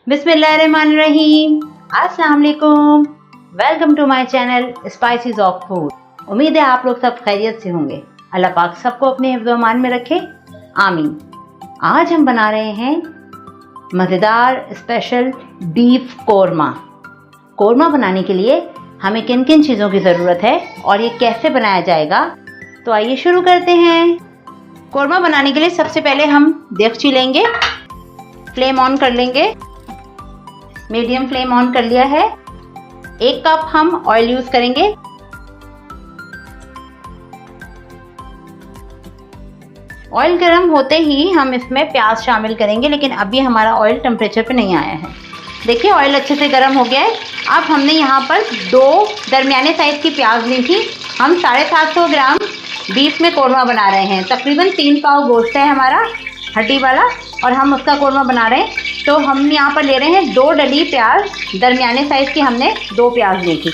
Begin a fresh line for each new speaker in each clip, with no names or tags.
बिस्मिल्लाहिर्रहमानिर्रहीम। अस्सलाम वालेकुम। Welcome to my channel spices of food. उम्मीद है आप लोग सब खैरियत से होंगे। अल्लाह पाक सबको अपने हिफ्ज़ व अमान में रखे, आमीन। आज हम बना रहे हैं मज़ेदार स्पेशल बीफ कोरमा। कोरमा बनाने के लिए हमें किन किन चीज़ों की ज़रूरत है और ये कैसे बनाया जाएगा, तो आइए शुरू करते हैं। कोरमा बनाने के लिए सबसे पहले हम देगची लेंगे, फ्लेम ऑन कर लेंगे। मीडियम फ्लेम ऑन कर लिया है। 1 कप हम ऑयल यूज करेंगे। ऑयल गर्म होते ही हम इसमें प्याज शामिल करेंगे, लेकिन अभी हमारा ऑयल टेम्परेचर पे नहीं आया है। देखिए ऑयल अच्छे से गर्म हो गया है। अब हमने यहाँ पर 2 दरमियाने साइज की प्याज ली थी। हम 750 ग्राम बीफ में कोरमा बना रहे हैं। तकरीबन 3 पाव गोश्त है हमारा हड्डी वाला, और हम उसका कोरमा बना रहे हैं। तो हम यहाँ पर ले रहे हैं 2 डली प्याज, दरमियाने साइज की हमने 2 प्याज ली थी,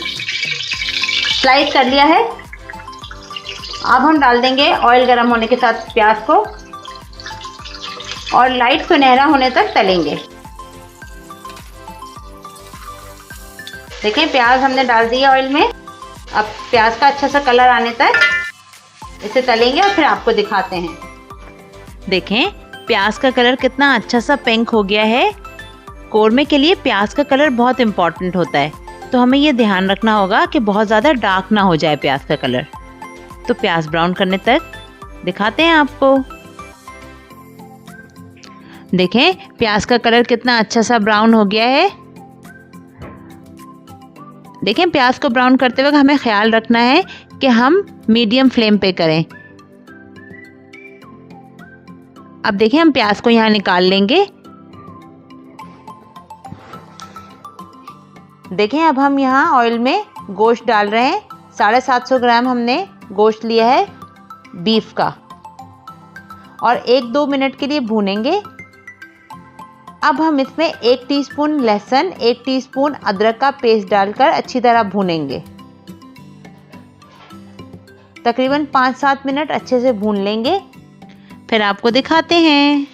स्लाइस कर लिया है। अब हम डाल देंगे ऑयल गर्म होने के साथ प्याज को और लाइट सुनहरा होने तक तलेंगे। देखें प्याज हमने डाल दिया ऑयल में। अब प्याज का अच्छा सा कलर आने तक इसे तलेंगे और फिर आपको दिखाते हैं। देखें प्याज का कलर कितना अच्छा सा पिंक हो गया है। कोरमे के लिए प्याज का कलर बहुत इम्पॉर्टेंट होता है, तो हमें ये ध्यान रखना होगा कि बहुत ज़्यादा डार्क ना हो जाए प्याज का कलर। तो प्याज ब्राउन करने तक दिखाते हैं आपको। देखें प्याज का कलर कितना अच्छा सा ब्राउन हो गया है। देखें प्याज को ब्राउन करते वक्त हमें ख्याल रखना है कि हम मीडियम फ्लेम पे करें। अब देखिए हम प्याज को यहाँ निकाल लेंगे। देखें अब हम यहाँ ऑयल में गोश्त डाल रहे हैं। 750 ग्राम हमने गोश्त लिया है बीफ का, और 1-2 मिनट के लिए भूनेंगे। अब हम इसमें 1 टीस्पून लहसुन, 1 टीस्पून अदरक का पेस्ट डालकर अच्छी तरह भूनेंगे। तकरीबन 5-7 मिनट अच्छे से भून लेंगे, फिर आपको दिखाते हैं।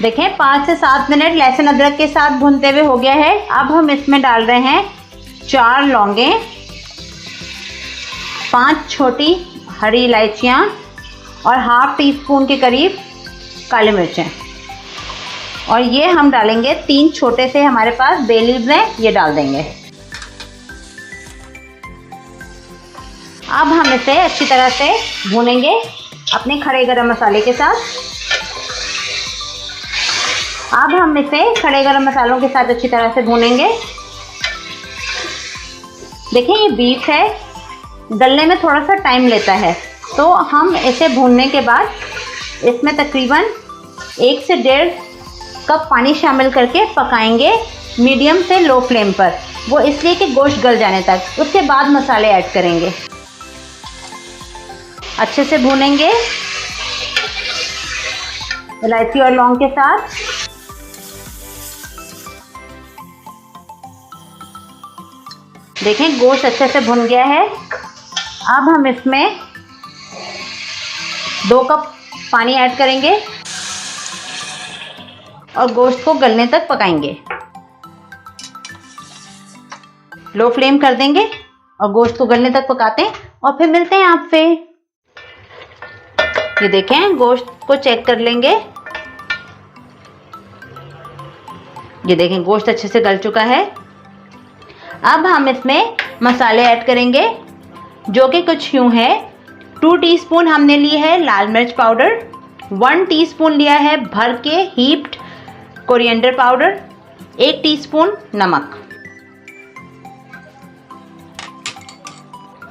देखें 5 से 7 मिनट लहसुन अदरक के साथ भूनते हुए हो गया है। अब हम इसमें डाल रहे हैं 4 लौंगे, 5 छोटी हरी इलायचियाँ और ½ टीस्पून के करीब काली मिर्चें, और ये हम डालेंगे 3 छोटे से हमारे पास बे लीव्स हैं, ये डाल देंगे। अब हम इसे अच्छी तरह से भूनेंगे अपने खड़े गरम मसाले के साथ। अब हम इसे खड़े गरम मसालों के साथ अच्छी तरह से भूनेंगे। देखिए ये बीफ है, गलने में थोड़ा सा टाइम लेता है, तो हम इसे भूनने के बाद इसमें तकरीबन 1 से 1.5 कप पानी शामिल करके पकाएंगे मीडियम से लो फ्लेम पर। वो इसलिए कि गोश्त गल जाने तक। उसके बाद मसाले ऐड करेंगे, अच्छे से भूनेंगे इलायची और लौंग के साथ। देखें गोश्त अच्छे से भुन गया है। अब हम इसमें 2 कप पानी ऐड करेंगे और गोश्त को गलने तक पकाएंगे। लो फ्लेम कर देंगे और गोश्त को गलने तक पकाते हैं, और फिर मिलते हैं आपसे। ये देखें गोश्त को चेक कर लेंगे। ये देखें गोश्त अच्छे से गल चुका है। अब हम इसमें मसाले ऐड करेंगे, जो कि कुछ यूं है। 2 टीस्पून हमने लिए है लाल मिर्च पाउडर, 1 टीस्पून लिया है भर के हीप्ड कोरिएंडर पाउडर, 1 टीस्पून नमक।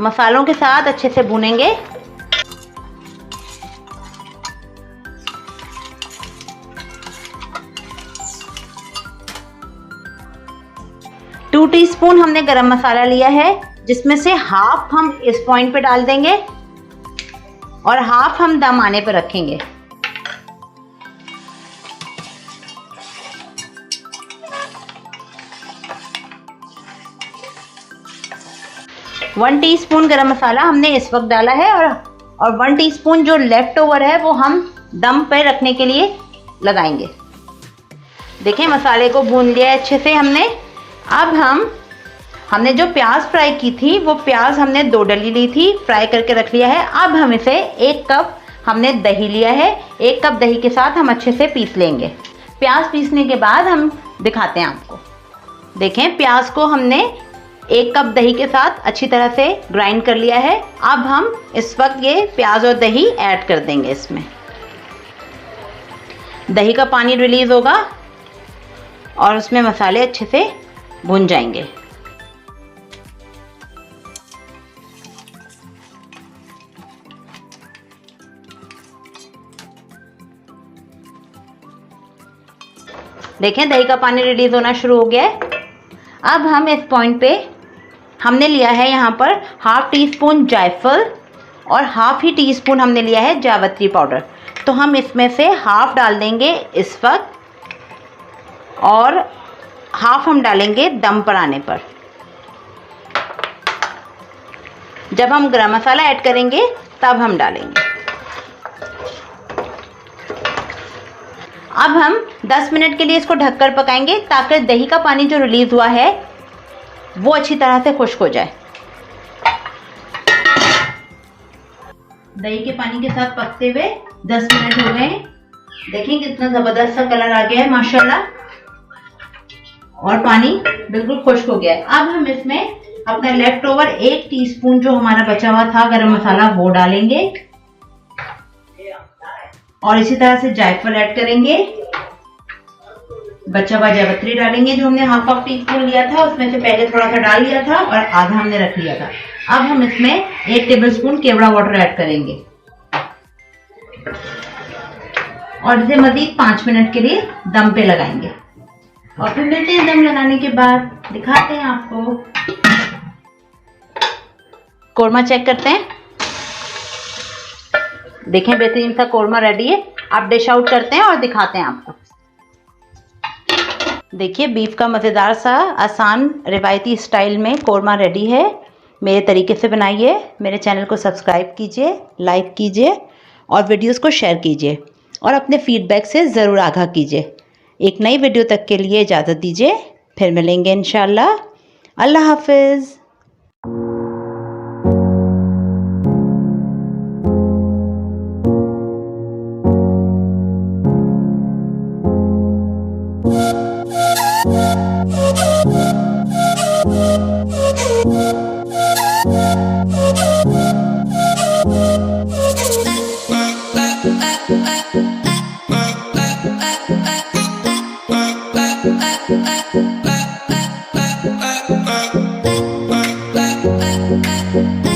मसालों के साथ अच्छे से भूनेंगे। टू टीस्पून हमने गरम मसाला लिया है, जिसमें से ½ हम इस पॉइंट पे डाल देंगे और ½ हम दम आने पर रखेंगे। वन टीस्पून गरम मसाला हमने इस वक्त डाला है, और 1 टीस्पून जो लेफ्ट ओवर है वो हम दम पे रखने के लिए लगाएंगे। देखें मसाले को भून लिया है अच्छे से हमने। अब हमने जो प्याज फ्राई की थी वो प्याज हमने 2 डली ली थी, फ्राई करके रख लिया है। अब हम इसे 1 कप हमने दही लिया है, 1 कप दही के साथ हम अच्छे से पीस लेंगे। प्याज पीसने के बाद हम दिखाते हैं आपको। देखें प्याज को हमने 1 कप दही के साथ अच्छी तरह से ग्राइंड कर लिया है। अब हम इस वक्त ये प्याज और दही ऐड कर देंगे। इसमें दही का पानी रिलीज होगा और उसमें मसाले अच्छे से भुन जाएंगे। देखें दही का पानी रिलीज होना शुरू हो गया है। अब हम इस पॉइंट पे हमने लिया है यहाँ पर ½ टीस्पून जायफल और ½ ही टीस्पून हमने लिया है जावित्री पाउडर। तो हम इसमें से ½ डाल देंगे इस वक्त और ½ हम डालेंगे दम पर आने पर। जब हम गरम मसाला ऐड करेंगे तब हम डालेंगे। अब हम 10 मिनट के लिए इसको ढककर पकाएंगे ताकि दही का पानी जो रिलीज हुआ है वो अच्छी तरह से खुश्क हो जाए। दही के पानी के साथ पकते हुए 10 मिनट हो गए। देखिए कितना ज़बरदस्त सा कलर आ गया है माशाल्लाह, और पानी बिल्कुल खुश्क हो गया है। अब हम इसमें अपना लेफ्ट ओवर 1 टीस्पून जो हमारा बचा हुआ था गरम मसाला वो डालेंगे और इसी तरह से जायफल ऐड करेंगे। बचा हुआ जावित्री डालेंगे जो हमने ½ टीस्पून लिया था, उसमें से पहले थोड़ा सा डाल लिया था और आधा हमने रख लिया था। अब हम इसमें 1 टेबलस्पून केवड़ा वाटर ऐड करेंगे और इसे मजीद 5 मिनट के लिए दम पे लगाएंगे और फिर मिलते हैं दम लगाने के बाद। दिखाते हैं आपको। कोरमा चेक करते हैं। देखें बेहतरीन सा कोरमा रेडी है। आप डिश आउट करते हैं और दिखाते हैं आपको। देखिए बीफ का मज़ेदार सा आसान रिवायती स्टाइल में कोरमा रेडी है। मेरे तरीके से बनाइए। मेरे चैनल को सब्सक्राइब कीजिए, लाइक कीजिए और वीडियोस को शेयर कीजिए और अपने फीडबैक से ज़रूर आगाह कीजिए। एक नई वीडियो तक के लिए इजाज़त दीजिए, फिर मिलेंगे इंशाल्लाह। अल्लाह हाफिज़।
Bye.